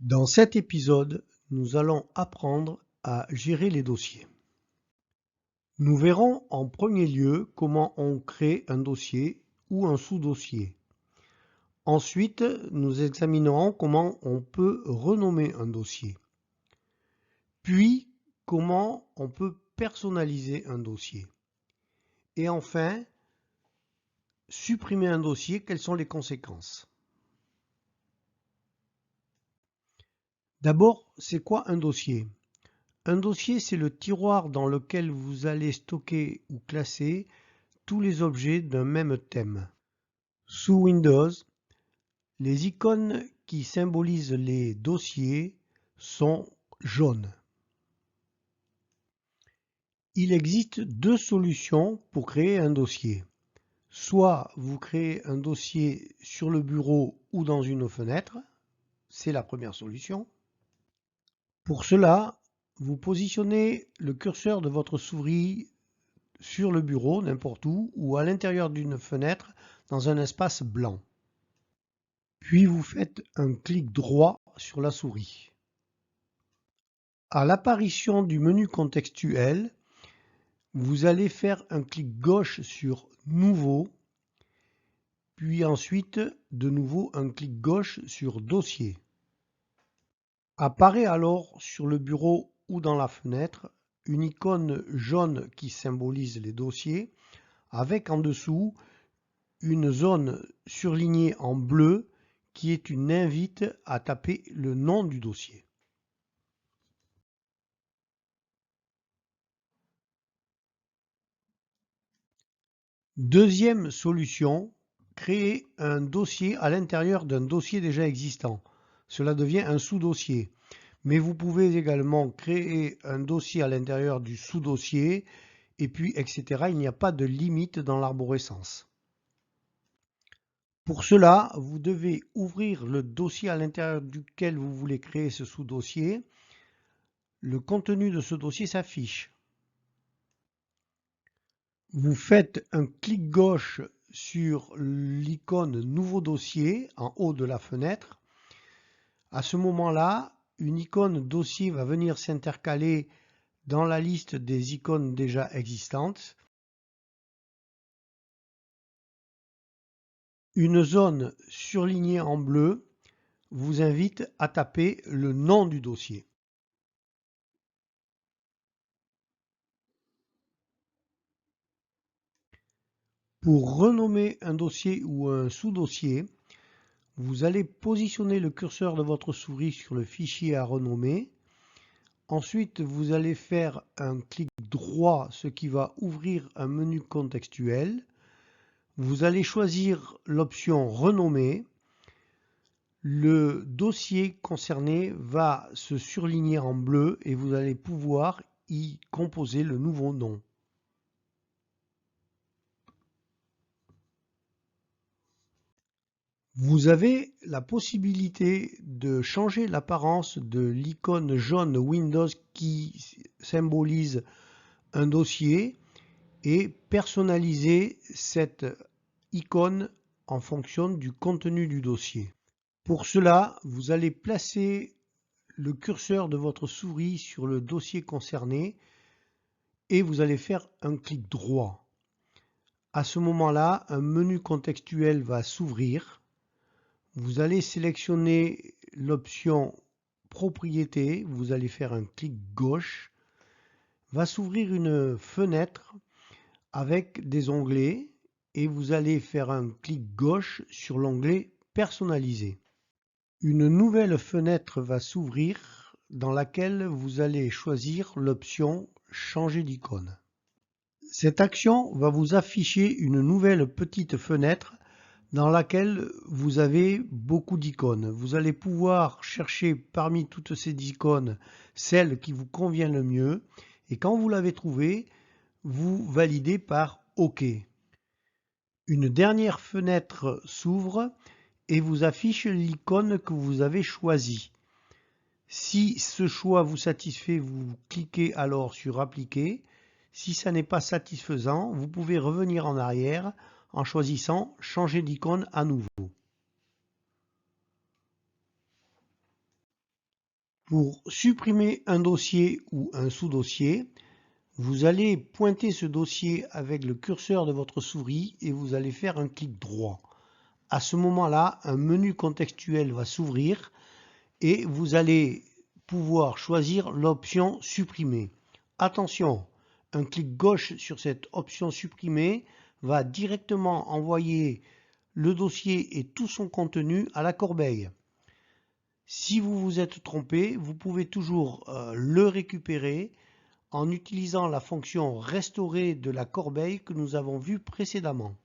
Dans cet épisode, nous allons apprendre à gérer les dossiers. Nous verrons en premier lieu comment on crée un dossier ou un sous-dossier. Ensuite, nous examinerons comment on peut renommer un dossier. Puis, comment on peut personnaliser un dossier. Et enfin, supprimer un dossier, quelles sont les conséquences? D'abord, c'est quoi un dossier? Un dossier, c'est le tiroir dans lequel vous allez stocker ou classer tous les objets d'un même thème. Sous Windows, les icônes qui symbolisent les dossiers sont jaunes. Il existe deux solutions pour créer un dossier. Soit vous créez un dossier sur le bureau ou dans une fenêtre, c'est la première solution. Pour cela, vous positionnez le curseur de votre souris sur le bureau, n'importe où, ou à l'intérieur d'une fenêtre dans un espace blanc. Puis vous faites un clic droit sur la souris. À l'apparition du menu contextuel, vous allez faire un clic gauche sur Nouveau, puis ensuite de nouveau un clic gauche sur Dossier. Apparaît alors sur le bureau ou dans la fenêtre une icône jaune qui symbolise les dossiers, avec en dessous une zone surlignée en bleu qui est une invite à taper le nom du dossier. Deuxième solution, créer un dossier à l'intérieur d'un dossier déjà existant. Cela devient un sous-dossier. Mais vous pouvez également créer un dossier à l'intérieur du sous-dossier et puis etc. Il n'y a pas de limite dans l'arborescence. Pour cela, vous devez ouvrir le dossier à l'intérieur duquel vous voulez créer ce sous-dossier. Le contenu de ce dossier s'affiche. Vous faites un clic gauche sur l'icône Nouveau dossier en haut de la fenêtre. À ce moment-là, une icône dossier va venir s'intercaler dans la liste des icônes déjà existantes. Une zone surlignée en bleu vous invite à taper le nom du dossier. Pour renommer un dossier ou un sous-dossier, vous allez positionner le curseur de votre souris sur le fichier à renommer. Ensuite, vous allez faire un clic droit, ce qui va ouvrir un menu contextuel. Vous allez choisir l'option Renommer. Le dossier concerné va se surligner en bleu et vous allez pouvoir y composer le nouveau nom. Vous avez la possibilité de changer l'apparence de l'icône jaune Windows qui symbolise un dossier et personnaliser cette icône en fonction du contenu du dossier. Pour cela, vous allez placer le curseur de votre souris sur le dossier concerné et vous allez faire un clic droit. À ce moment-là, un menu contextuel va s'ouvrir. Vous allez sélectionner l'option Propriétés, vous allez faire un clic gauche. Va s'ouvrir une fenêtre avec des onglets et vous allez faire un clic gauche sur l'onglet Personnaliser. Une nouvelle fenêtre va s'ouvrir dans laquelle vous allez choisir l'option Changer d'icône. Cette action va vous afficher une nouvelle petite fenêtre dans laquelle vous avez beaucoup d'icônes. Vous allez pouvoir chercher parmi toutes ces icônes celle qui vous convient le mieux et quand vous l'avez trouvée, vous validez par OK. Une dernière fenêtre s'ouvre et vous affiche l'icône que vous avez choisie. Si ce choix vous satisfait, vous cliquez alors sur Appliquer. Si ça n'est pas satisfaisant, vous pouvez revenir en arrière en choisissant Changer d'icône à nouveau. Pour supprimer un dossier ou un sous-dossier, vous allez pointer ce dossier avec le curseur de votre souris et vous allez faire un clic droit. À ce moment-là, un menu contextuel va s'ouvrir et vous allez pouvoir choisir l'option supprimer. Attention, un clic gauche sur cette option supprimer va directement envoyer le dossier et tout son contenu à la corbeille. Si vous vous êtes trompé, vous pouvez toujours le récupérer en utilisant la fonction restaurer de la corbeille que nous avons vue précédemment.